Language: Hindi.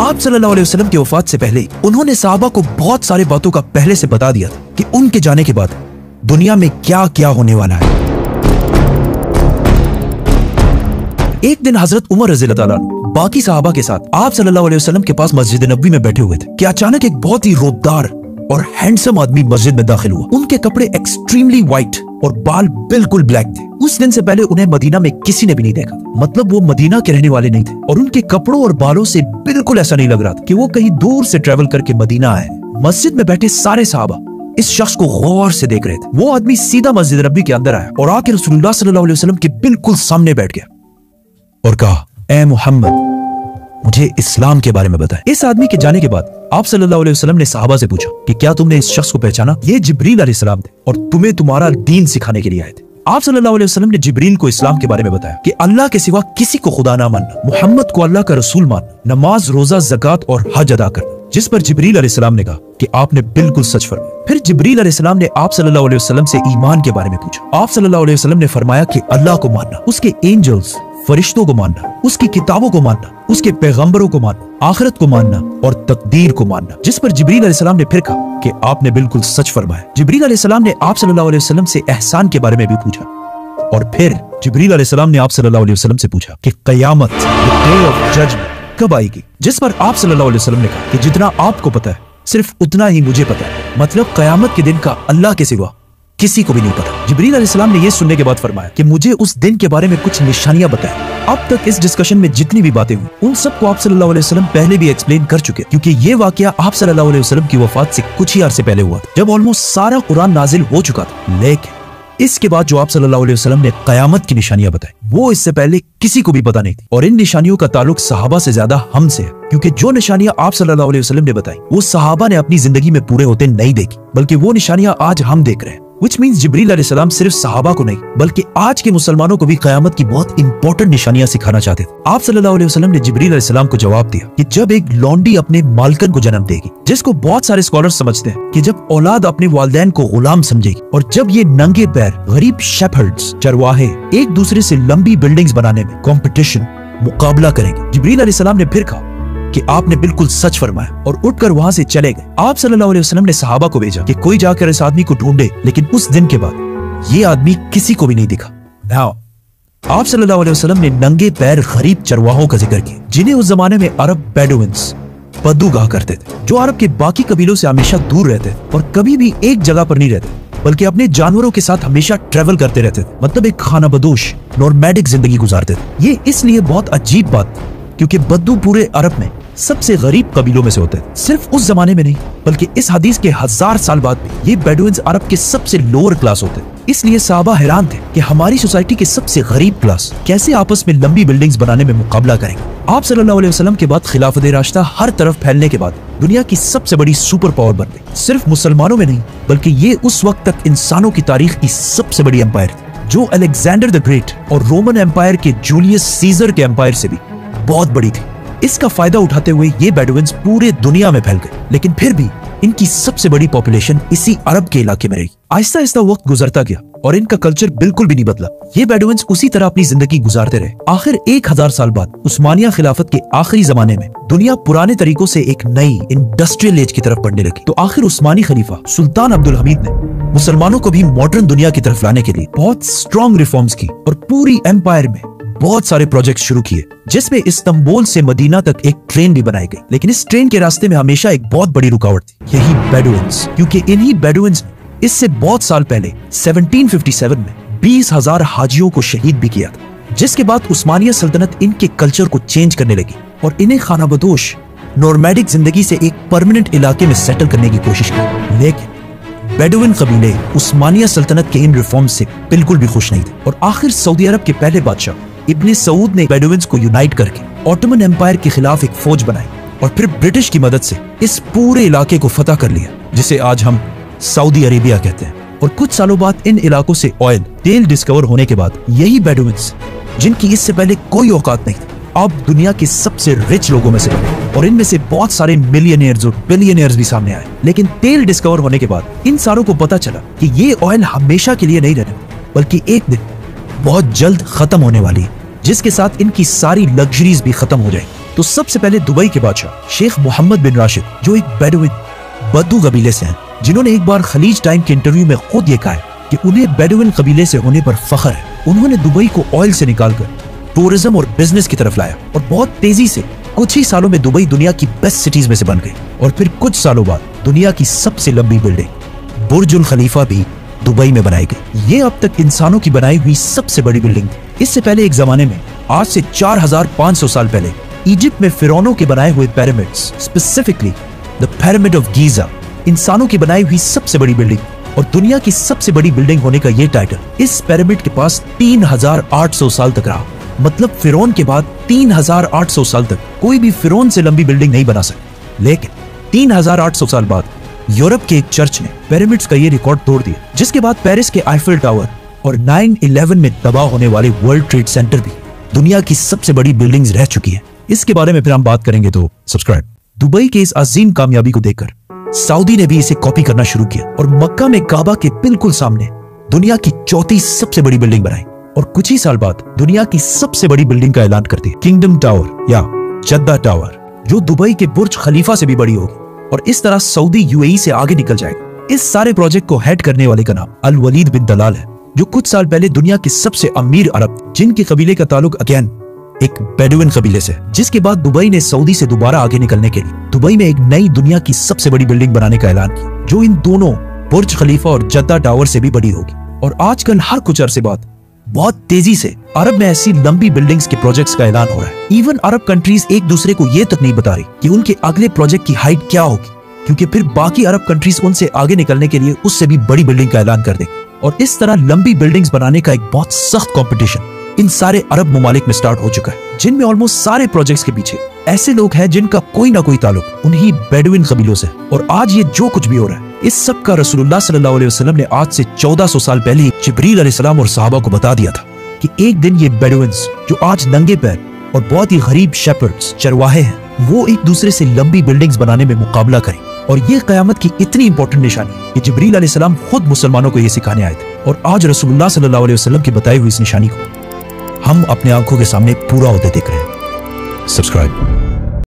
आप सल्लल्लाहु अलैहि वसल्लम की वफात से पहले उन्होंने सहाबा को बहुत सारे बातों का पहले से बता दिया था कि उनके जाने के बाद दुनिया में क्या क्या होने वाला है। एक दिन हजरत उमर रज़ी अल्लाह तआला बाकी सहाबा के साथ आप सल्लल्लाहु अलैहि वसल्लम के पास मस्जिद नबवी में बैठे हुए थे कि अचानक एक बहुत ही रोबदार और हैंडसम आदमी मस्जिद में दाखिल हुआ। उनके कपड़े एक्सट्रीमली व्हाइट और बाल बिल्कुल ब्लैक थे। उस दिन से पहले उन्हें मदीना में किसी ने भी नहीं देखा, मतलब वो मदीना के रहने वाले नहीं थे और उनके कपड़ों और बालों से बिल्कुल ऐसा नहीं लग रहा था कि वो कहीं दूर से ट्रेवल करके मदीना आए। मस्जिद में बैठे सारे सहाबा इस शख्स को गौर से देख रहे थे। वो आदमी सीधा मस्जिद नबवी के अंदर आया और आके रसूलुल्लाह सल्लल्लाहु अलैहि वसल्लम के बिल्कुल सामने बैठ गया और कहा, ए मोहम्मद, मुझे इस्लाम के बारे में बताएं। इस आदमी के जाने के बाद आप सल्लल्लाहु अलैहि वसल्लम ने सहाबा से पूछा कि क्या तुमने इस शख्स को पहचाना? ये जिब्रील अलैहिस्सलाम थे और तुम्हें तुम्हारा दीन सिखाने के लिए आए थे। आप सल्लल्लाहु अलैहि वसल्लम ने जिब्रील को इस्लाम के बारे में बताया कि अल्लाह के सिवा किसी को खुदा ना मानना, मोहम्मद को अल्लाह का रसूल मानना, नमाज, रोजा, ज़कात और हज अदा करना। जिस पर जिब्रील अलैहिस्सलाम ने कहा कि आपने बिल्कुल सच फरमाया। फिर जिब्रील अलैहिस्सलाम ने आप सल्लल्लाहु अलैहि वसल्लम से ईमान के बारे में पूछा। आप सल्लल्लाहु अलैहि वसल्लम ने फरमाया कि अल्लाह को मानना, उसके एंजल्स, फरिश्तों को मानना, उसकी किताबों को मानना, उसके पैगंबरों को मानना, आखिरत को मानना और तकदीर को मानना। जिस पर जिब्रील अलैहिस्सलाम ने फिर कहा कि आपने बिल्कुल सच फरमाया। जिब्रील अलैहिस्सलाम ने आप सल्लल्लाहु अलैहि वसल्लम से एहसान के बारे में भी पूछा और फिर जिब्रील अलैहिस्सलाम ने आप सल्लल्लाहु अलैहि वसल्लम से पूछा कि क़यामत, द डे ऑफ जजमेंट, कब आएगी? जिस पर आप सल्लल्लाहु अलैहि वसल्लम ने कहा कि जितना आपको पता है सिर्फ उतना ही मुझे पता है, मतलब क़यामत के दिन का अल्लाह के सिवा किसी को भी नहीं पता। जिब्रील अलैहिस्सलाम ने यह सुनने के बाद फरमाया कि मुझे उस दिन के बारे में कुछ निशानियां बताएं। अब तक इस डिस्कशन में जितनी भी बातें हुई उन सबको आप सल्लल्लाहु अलैहि वसल्लम पहले भी एक्सप्लेन कर चुके, क्योंकि ये वाकया आप सल्लल्लाहु अलैहि वसल्लम की वफात से कुछ ही अरसे पहले हुआ था, जब ऑलमोस्ट सारा कुरान नाजिल हो चुका था। लेकिन इसके बाद जो आप सल्लल्लाहु अलैहि वसल्लम ने क़यामत की निशानियां बताई, वो इससे पहले किसी को भी पता नहीं थी। और इन निशानियों का ताल्लुक सहाबा से ज्यादा हमसे है, क्योंकि जो निशानियां आप सल्लल्लाहु अलैहि वसल्लम ने बताई वो सहाबा ने अपनी जिंदगी में पूरे होते नहीं देखी, बल्कि वो निशानियां आज हम देख रहे हैं। Which means जिब्रील अलैहिस्सलाम सिर्फ सहाबा को नहीं बल्कि आज के मुसलमानों को भी क़यामत की बहुत इंपॉर्टेंट निशानियां सिखाना चाहते थे। आप सल्लल्लाहु अलैहि वसल्लम ने जिब्रील अलैहिस्सलाम को जवाब दिया कि जब एक लौंडी अपने मालकन को जन्म देगी, जिसको बहुत सारे स्कॉलर्स समझते हैं कि जब औलाद अपने वालिदैन को गुलाम समझेगी, और जब ये नंगे पैर गरीब शेफर्ड्स, चरवाहे एक दूसरे से लंबी बिल्डिंग्स बनाने में कंपटीशन, मुकाबला करेंगे। जिब्रील अलैहिस्सलाम ने फिर कहा कि आपने बिल्कुल सच फरमाया और उठकर वहां से चले गए। आप सल्लल्लाहु अलैहि वसल्लम ने सहाबा को भेजा कि कोई जाकर इस आदमी को ढूंढे, लेकिन उस दिन के बाद ये आदमी किसी को भी नहीं दिखा। Now, आप सल्लल्लाहु अलैहि वसल्लम ने नंगे पैर गरीब चरवाहों का जिक्र किया, जिन्हें उस जमाने में अरब बेडुइन्स, बद्दू कहा करते थे, जो अरब के बाकी कबीलों से हमेशा दूर रहते और कभी भी एक जगह पर नहीं रहते, बल्कि अपने जानवरों के साथ हमेशा ट्रेवल करते रहते थे, मतलब एक खानाबदोश नॉर्मैडिक जिंदगी गुजारते थे। ये इसलिए बहुत अजीब बात क्योंकि बद्दू पूरे अरब में सबसे गरीब कबीलों में से होते हैं। सिर्फ उस जमाने में नहीं बल्कि इस हदीस के 1000 साल बाद भी ये बेडुइन्स अरब के सबसे लोअर क्लास होते हैं। इसलिए सहाबा हैरान थे कि हमारी सोसाइटी के सबसे गरीब क्लास कैसे आपस में लंबी बिल्डिंग्स बनाने में मुकाबला करेंगे। आप सल्लल्लाहु अलैहि वसल्लम के बाद खिलाफत राशिदा हर तरफ फैलने के बाद दुनिया की सबसे बड़ी सुपर पावर बन गई। सिर्फ मुसलमानों में नहीं बल्कि ये उस वक्त तक इंसानों की तारीख की सबसे बड़ी एम्पायर थी, जो अलेक्जेंडर द ग्रेट और रोमन एम्पायर के जूलियस सीजर के एम्पायर से भी बहुत बड़ी थी। इसका फायदा उठाते हुए ये बेडुइन्स पूरे दुनिया में फैल गए, लेकिन फिर भी इनकी सबसे बड़ी पॉपुलेशन इसी अरब के इलाके में रही। आहिस्ता आहिस्ता वक्त गुजरता गया और इनका कल्चर बिल्कुल भी नहीं बदला। ये बेडुइन्स उसी तरह अपनी जिंदगी गुजारते रहे। आखिर 1000 साल बाद उस्मानिया खिलाफत के आखिरी जमाने में दुनिया पुराने तरीकों से एक नई इंडस्ट्रियल एज की तरफ बढ़ने लगी। तो आखिर उस्मानी खलीफा सुल्तान अब्दुल हमीद ने मुसलमानों को भी मॉडर्न दुनिया की तरफ लाने के लिए बहुत स्ट्रॉन्ग रिफॉर्म्स की और पूरी एम्पायर में बहुत सारे प्रोजेक्ट शुरू किए, जिसमें इस्तांबुल से मदीना तक एक ट्रेन भी बनाई गई। लेकिन इस ट्रेन के रास्ते में हमेशा एक बहुत बड़ी रुकावट थी, यही बेडुइन्स, क्योंकि इन्हीं बेडुइन्स ने इससे बहुत साल पहले 1757 में 20,000 हाजियों को शहीद भी किया था, जिसके बाद उस्मानिया सल्तनत इनके कल्चर को चेंज करने लगी और इन्हें खानाबदोश नॉर्मैडिक जिंदगी से एक परमानेंट इलाके में सेटल करने की कोशिश की। लेकिन बेडुइन कबीले उस्मानिया सल्तनत के इन रिफॉर्म से बिल्कुल भी खुश नहीं थे और आखिर सऊदी अरब के पहले बादशाह इब्ने सऊद ने बेडुइन्स को यूनाइट करके ऑटोमन एम्पायर के खिलाफ एक फौज बनाई और फिर ब्रिटिश की मदद से इस पूरे इलाके को फतह कर लिया, जिसे आज हम सऊदी अरेबिया कहते हैं। और कुछ सालों बाद इन इलाकों से ऑयल, तेल डिस्कवर होने के बाद यही बेडुइन्स, जिनकी इससे पहले कोई औकात नहीं थी, अब दुनिया के सबसे रिच लोगों में से बने और इनमें से बहुत सारे मिलियनियर्स और बिलियनियर्स भी सामने आए। लेकिन तेल डिस्कवर होने के बाद इन सारों को पता चला कि ये ऑयल हमेशा के लिए नहीं रहने, बल्कि एक दिन बहुत जल्द खत्म होने वाली है, जिसके साथ इनकी सारी लग्जरीज भी खत्म हो जाएंगी। तो सबसे पहले दुबई के बादशाह शेख मोहम्मद बिन राशिद, जो एक बेडुइन बद्दू कबीले से हैं, जिन्होंने एक बार खलीज टाइम के इंटरव्यू में खुद ये कहा है कि उन्हें बेडुइन कबीले से होने पर फख्र है। उन्होंने दुबई को ऑयल से निकालकर टूरिज्म और बिजनेस की तरफ लाया और बहुत तेजी से कुछ ही सालों में दुबई दुनिया की बेस्ट सिटीज में से बन गई। और फिर कुछ सालों बाद दुनिया की सबसे लंबी बिल्डिंग बुर्ज उल खलीफा भी दुबई में बनाई गई। ये अब तक इंसानों की बनाई हुई सबसे बड़ी बिल्डिंग थी। इससे पहले एक जमाने में, आज से 4500 साल पहले, इजिप्ट में फिरौनों के बनाए हुए pyramids, specifically the pyramid of Giza, इंसानों की बनाई हुई सबसे बड़ी बिल्डिंग और दुनिया की सबसे बड़ी बिल्डिंग होने का ये टाइटल इस पिरामिड के पास 3800 साल तक रहा। मतलब फिरौन के बाद 3800 साल तक कोई भी फिरौन से लंबी बिल्डिंग नहीं बना सका। लेकिन 3800 साल बाद यूरोप के एक चर्च ने पिरामिड्स का ये रिकॉर्ड तोड़ दिया, जिसके बाद पेरिस के आईफिल टावर और 9/11 में तबाह होने वाले वर्ल्ड ट्रेड सेंटर भी दुनिया की सबसे बड़ी बिल्डिंग्स रह चुकी है। इसके बारे में फिर हम बात करेंगे, तो सब्सक्राइब। दुबई के इस अजीम कामयाबी को देखकर सऊदी ने भी इसे कॉपी करना शुरू किया और मक्का में काबा के बिल्कुल सामने दुनिया की चौथी सबसे बड़ी बिल्डिंग बनाई और कुछ ही साल बाद दुनिया की सबसे बड़ी बिल्डिंग का ऐलान कर दिया, किंगडम टावर या जद्दा टावर, जो दुबई के बुर्ज खलीफा से भी बड़ी होगी और इस तरह सऊदी यूएई से आगे निकल जाएगा। इस सारे प्रोजेक्ट को हेड करने वाले का नाम अल वलीद बिन दलाल है, जो कुछ साल पहले दुनिया के सबसे अमीर अरब, जिनके कबीले का ताल्लुक अगेन एक बेडुइन कबीले से, जिसके बाद दुबई ने सऊदी से दोबारा आगे निकलने के लिए दुबई में एक नई दुनिया की सबसे बड़ी बिल्डिंग बनाने का ऐलान किया, जो इन दोनों बुर्ज खलीफा और जद्दा टावर से भी बड़ी होगी। और आजकल हर कुछ अरसे बाद बहुत तेजी से अरब में ऐसी लंबी बिल्डिंग्स के प्रोजेक्ट्स का ऐलान हो रहा है। इवन अरब कंट्रीज एक दूसरे को ये तक नहीं बता रही कि उनके अगले प्रोजेक्ट की हाइट क्या होगी, क्योंकि फिर बाकी अरब कंट्रीज उनसे आगे निकलने के लिए उससे भी बड़ी बिल्डिंग का ऐलान कर देंगे। और इस तरह लंबी बिल्डिंग्स बनाने का एक बहुत सख्त कंपटीशन इन सारे अरब ममालिक में स्टार्ट हो चुका है, जिनमें ऑलमोस्ट सारे प्रोजेक्ट्स के पीछे ऐसे लोग हैं जिनका कोई ना कोई ताल्लुक उन्हीं बेडुइन कबीलों से। और आज ये जो कुछ भी हो रहा है, इस सब का रसूलुल्लाह सल्लल्लाहु अलैहि वसल्लम ने आज से 1400 साल पहले ही जिब्रील अलैहिस्सलाम और सहाबा को बता दिया था कि एक दिन ये बेडुइन्स, जो आज नंगे पैर और बहुत ही गरीब शेपर्ड्स, चरवाहे हैं, वो एक दूसरे से लंबी बिल्डिंग्स बनाने में मुकाबला करें। और ये कयामत की इतनी इंपॉर्टेंट निशानी है कि जिब्रील अलैहिस्सलाम खुद मुसलमानों को ये सिखाने आए थे। और आज रसूलुल्लाह सल्लल्लाहु अलैहि वसल्लम की बताई हुई इस निशानी को हम अपने आंखों के सामने पूरा होते देख रहे हैं। सब्सक्राइब।